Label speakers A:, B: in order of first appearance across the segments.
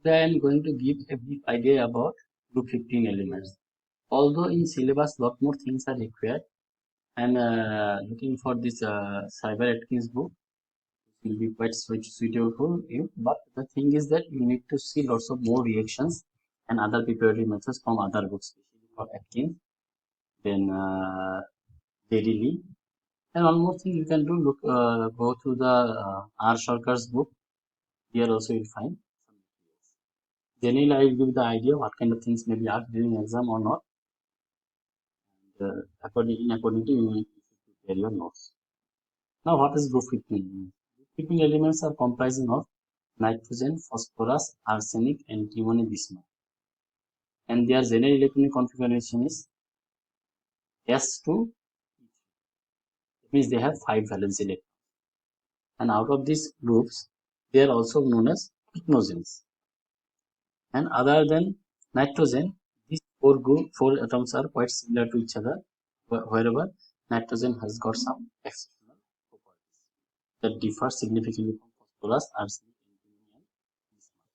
A: Today I am going to give a brief idea about group 15 elements. Although in syllabus lot more things are required, I am looking for this Cyber Atkins book. It will be quite suitable for you. But the thing is that you need to see lots of more reactions and other preparatory methods from other books, especially for Atkins, then Jerry Lee. And one more thing you can do, go through the R. Sarkar's book. Here also you'll find some materials. Generally, I will give the idea what kind of things may be asked during exam or not. According to you, need to prepare your notes. Now, what is group 15? Group 15 elements are comprising of nitrogen, phosphorus, arsenic, antimony, bismuth. And their general electronic configuration is S2. It means they have 5 valence electrons. And out of these groups, they are also known as pycnogens. And other than nitrogen, these four atoms are quite similar to each other, wherever nitrogen has got some exceptional properties that differ significantly from phosphorus, arsenic, antimony, and bismuth.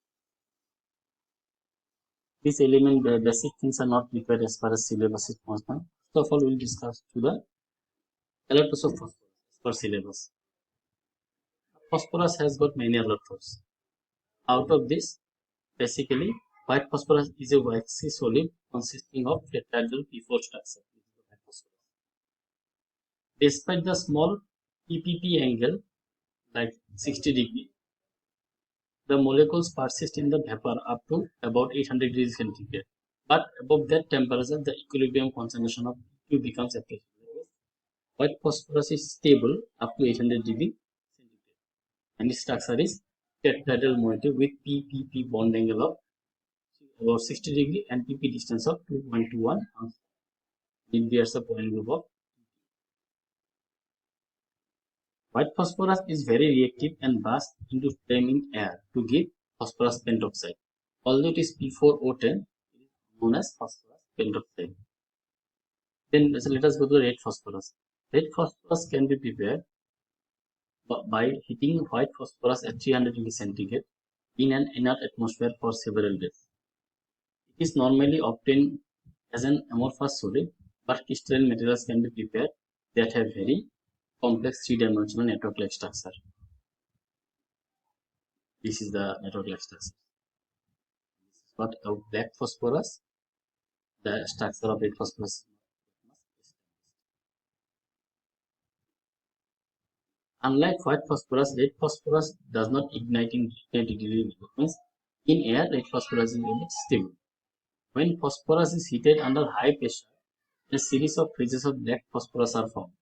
A: These element basic things are not required as far as syllabus is concerned. First of all, we'll discuss to the electrons of phosphorus per syllabus. Phosphorus has got many electrons. Out of this, basically, white phosphorus is a waxy solid consisting of tetrahedral P4 structure. Despite the small PPP angle, like 60 degree, the molecules persist in the vapor up to about 800 degrees centigrade. But above that temperature, the equilibrium concentration of Q becomes applicable. White phosphorus is stable up to 800 degrees centigrade, and its structure is tetrahedral moiety with PPP bond angle of about 60 degree and PP distance of 2.21. It bears a point group of. White phosphorus is very reactive and bursts into flame in air to give phosphorus pentoxide. Although it is P4O10, it is known as phosphorus pentoxide. Then let us go to red phosphorus. Red phosphorus can be prepared by heating white phosphorus at 300 degrees centigrade in an inert atmosphere for several days. It is normally obtained as an amorphous solid, but crystalline materials can be prepared that have very complex three-dimensional network-like structure. This is the network-like structure. This is what a black phosphorus, the structure of red phosphorus. Unlike white phosphorus, red phosphorus does not ignite in 20 degree means in air, red phosphorus is a bit stable. When phosphorus is heated under high pressure, a series of phases of black phosphorus are formed.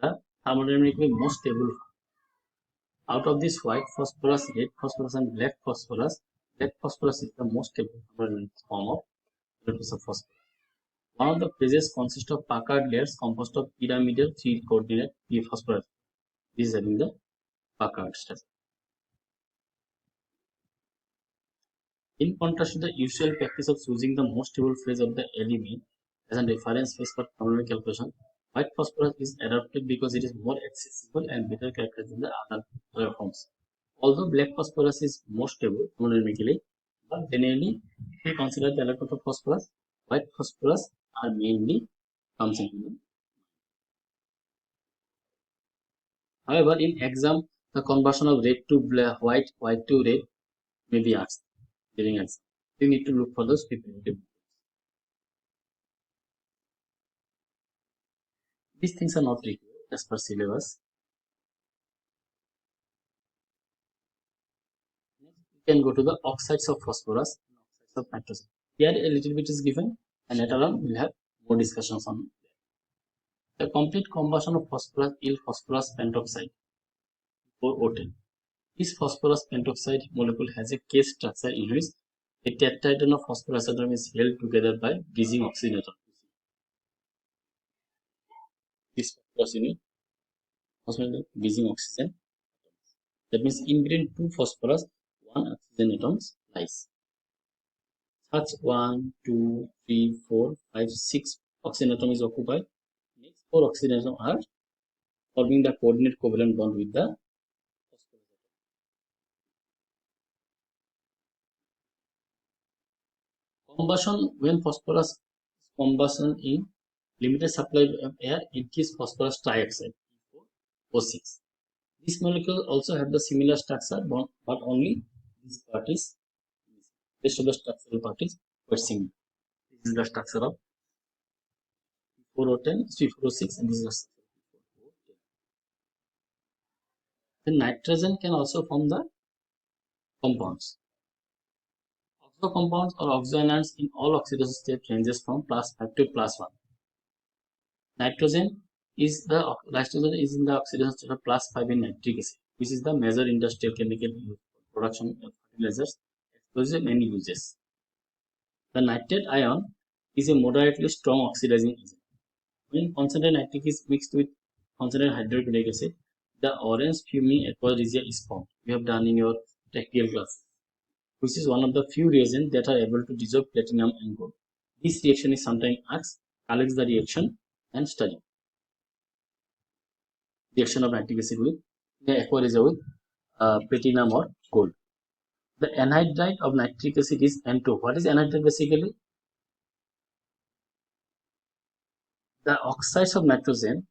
A: The thermodynamically most stable form. Out of this white phosphorus, red phosphorus, and black phosphorus is the most stable form of electrons of phosphorus. One of the phases consists of Packard layers composed of pyramidal 3-coordinate P phosphorus. This is having the Packard structure. In contrast to the usual practice of choosing the most stable phase of the element as a reference phase for thermodynamic calculation, white phosphorus is adopted because it is more accessible and better characterized than the other forms. Although black phosphorus is more stable thermodynamically, but generally, if we consider the electrons of phosphorus, white phosphorus are mainly comes into them. However, in exam, the conversion of red to black, white to red may be asked during exam. You need to look for those preparative. These things are not required as per syllabus. Next, we can go to the oxides of phosphorus and oxides of nitrogen. Here a little bit is given, and later on we'll have more discussions on that. The complete combustion of phosphorus yields phosphorus pentoxide or O10. This phosphorus pentoxide molecule has a case structure in which a tetrahedron of phosphorus atom is held together by bridging oxygen atom. This phosphorus unit bridging oxygen. That means in between two phosphorus, one oxygen atoms lies. Such 1, 2, 3, 4, 5, 6 oxygen atom is occupied. Next 4 oxygen atoms are forming the coordinate covalent bond with the phosphorus atom. Combustion, when phosphorus combustion in limited supply of air, it gives phosphorus trioxide, O6. This molecule also have the similar structure, but only this part is, rest of the structural part is quite similar. This is the structure of 4O10, 4O6, and this is the structure of 4O10. Then nitrogen can also form the compounds. Oxo compounds or oxoanions in all oxidation state ranges from +5 to +1. Nitrogen is in the oxidation state of +5 in nitric acid, which is the major industrial chemical use for production of fertilizers, explosives, and uses. The nitrate ion is a moderately strong oxidizing agent. When concentrated nitric is mixed with concentrated hydrochloric acid, the orange fuming aqueous regia is formed. You have done in your technical class, which is one of the few reagents that are able to dissolve platinum and gold. This reaction is sometimes asked, collects the reaction and study. Reaction of nitric acid with the aqueous regia with platinum or gold. The anhydride of nitric acid is N2. What is anhydride basically? The oxides of nitrogen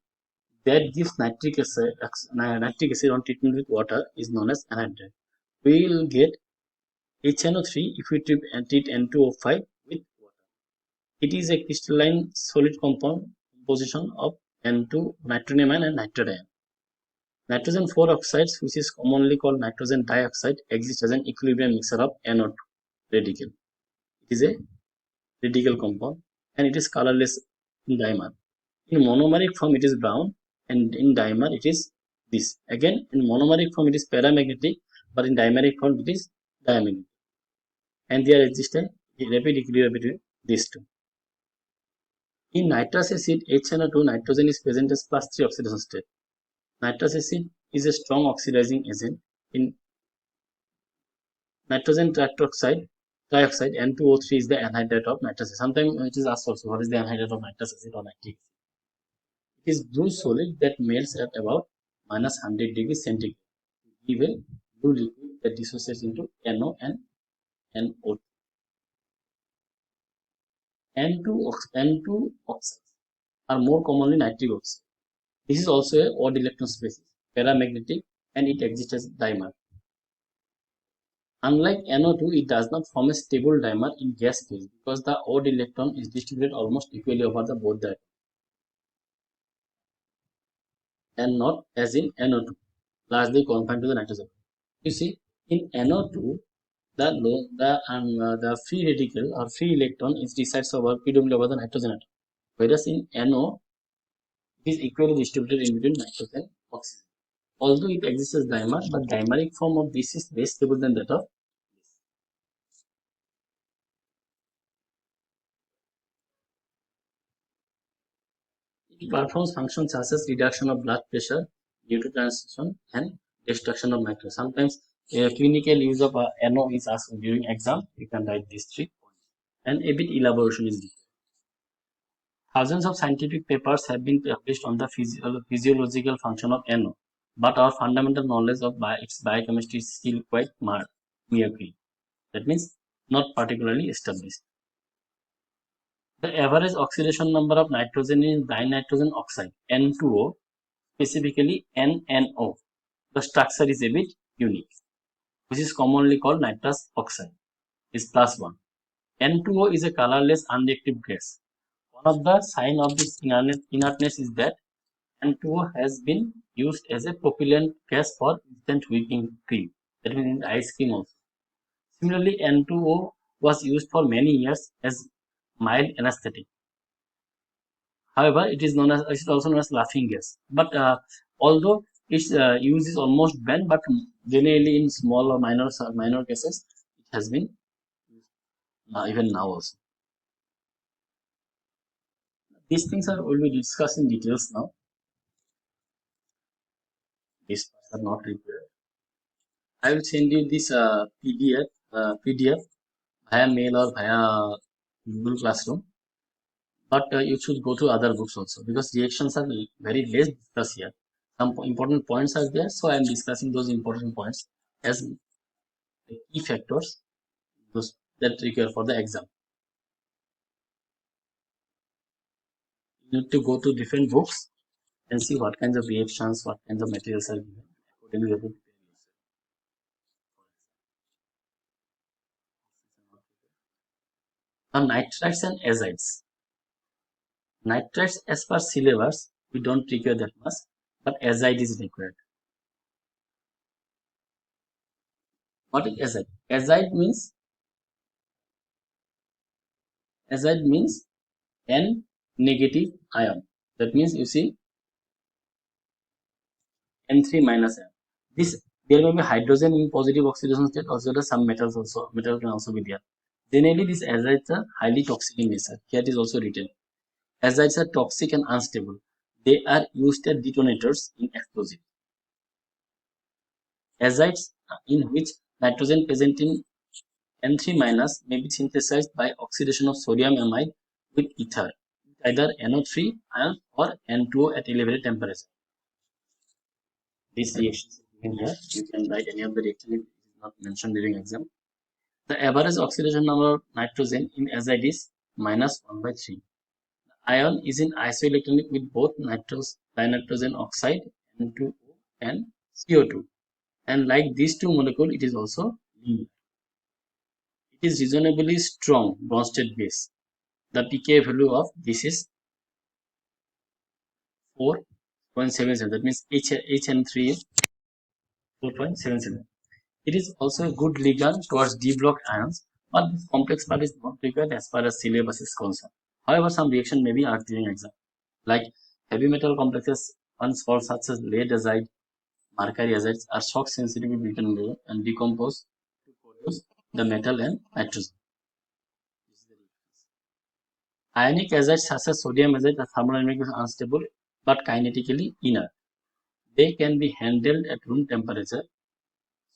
A: that gives nitric acid on treatment with water is known as anhydride. We will get HNO3 if we treat N2O5 with water. It is a crystalline solid compound composition of N2 nitroneamine and nitrodiene. Nitrogen 4 oxides, which is commonly called nitrogen dioxide, exists as an equilibrium mixture of NO2 radical. It is a radical compound and it is colorless in dimer. In monomeric form it is brown, and in dimer it is this. Again, in monomeric form it is paramagnetic, but in dimeric form it is diamagnetic. And there exists a rapid equilibrium between these two. In nitrous acid, HNO2, nitrogen is present as +3 oxidation state. Nitrous acid is a strong oxidizing agent. In nitrogen trioxide, N2O3 is the anhydride of nitrous acid. Sometimes it is asked also, what is the anhydride of nitrous acid or nitric acid? It is blue solid that melts at about -100 degrees centigrade. Give a blue liquid that dissociates into NO and NO2. N2 oxides are more commonly nitric oxide. This is also a odd electron species, paramagnetic, and it exists as dimer. Unlike NO2, it does not form a stable dimer in gas phase because the odd electron is distributed almost equally over the both the and not as in NO2, largely confined to the nitrogen. You see, in NO2, the free radical or free electron is resides over predominantly over the nitrogen atom, whereas in NO, it is equally distributed in between nitrogen and oxygen. Although it exists as dimer, but dimeric form of this is less stable than that of this. It performs functions such as reduction of blood pressure, neurotransmission, and destruction of microbes. Sometimes clinical use of NO is asked during exam. You can write these 3 points, and a bit elaboration is required. Thousands of scientific papers have been published on the physiological function of NO, but our fundamental knowledge of its biochemistry is still quite murky. That means not particularly established. The average oxidation number of nitrogen in dinitrogen oxide N2O, specifically NNO. The structure is a bit unique, which is commonly called nitrous oxide, is +1. N2O is a colorless unreactive gas. One of the signs of this inertness is that N2O has been used as a propellant gas for instant whipping cream, that means in ice cream also. Similarly, N2O was used for many years as mild anesthetic. However, it is also known as laughing gas. But although its use is almost banned, but generally in small or minor cases, it has been used even now also. These things will be discussed in details now. These parts are not required. I will send you this PDF via mail or via Google Classroom. But you should go to other books also because reactions are very less discussed here. Some important points are there, so I am discussing those important points as the key factors those that require for the exam. You need to go to different books and see what kinds of reactions, what kinds of materials are given. Accordingly, you have to prepare yourself. Now, nitrites and azides. Nitrites, as per syllabus, we don't require that much, but azide is required. What is azide? Azide means N negative ion. That means you see N3 minus ion. This there may be hydrogen in positive oxidation state, also some metals also metal can also be there. Generally, these azides are highly toxic in nature. Here it is also written. Azides are toxic and unstable. They are used as detonators in explosives. Azides in which nitrogen present in N3 minus may be synthesized by oxidation of sodium amide with ether, either NO3 ion or N2O at elevated temperature. These reactions are given here. You can write any of the reaction if it is not mentioned during exam. The average oxidation number of nitrogen in azide is minus 1 by 3. The ion is in isoelectronic with both dinitrogen oxide N2O and CO2. And like these two molecules, it is also linear. It is reasonably strong Bronsted base. The pK value of this is 4.77. That means HN3 is 4.77. It is also a good ligand towards D block ions, but this complex part is not required as far as syllabus is concerned. However, some reaction may be asked during exam, like heavy metal complexes once called such as lead azide, mercury azides are shock sensitive with written layer and decompose to produce the metal and nitrogen. Ionic azides such as sodium azide are thermodynamically unstable but kinetically inert. They can be handled at room temperature.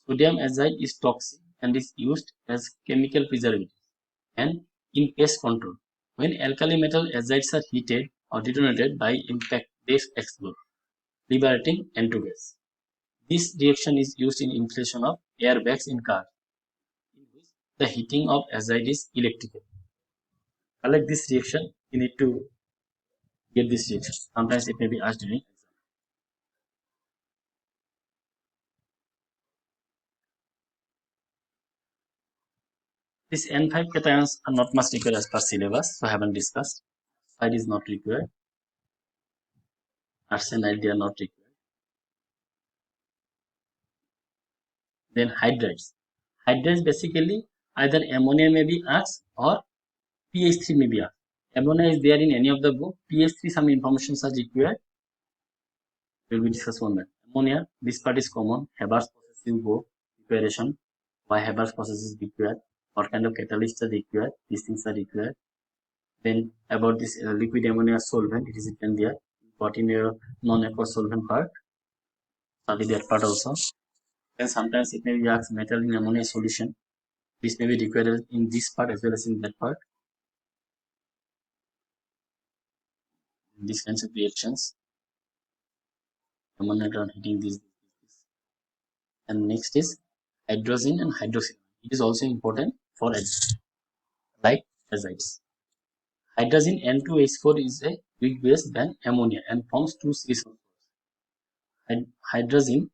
A: Sodium azide is toxic and is used as chemical preservative and in pest control. When alkali metal azides are heated or detonated by impact, they explode, liberating N2 gas. This reaction is used in inflation of airbags in cars, in which the heating of azide is electrical. Unlike this reaction, you need to get this reaction. Sometimes it may be asked during exam. These N5 cations are not much required as per syllabus, so I haven't discussed. Side is not required. Arsenide they are not required. Then hydrides. Hydrides basically either ammonia may be asked or pH3 may be asked. Ammonia is there in any of the book. pH3 some information are required. We will discuss on that. Ammonia, this part is common. Haber's process is go preparation. Why Haber's process is required? What kind of catalysts are required? These things are required. Then about this liquid ammonia solvent, it is written there. Got in your non-aqueous solvent part. Study that part also. Then sometimes it may be asked metal in ammonia solution. This may be required in this part as well as in that part. These kinds of reactions. Ammonia on heating this. And next is hydrogen and hydroxide. It is also important for azides, like azides. Hydrogen N2H4 is a weak base than ammonia and forms two C sulfurs. Hydrogen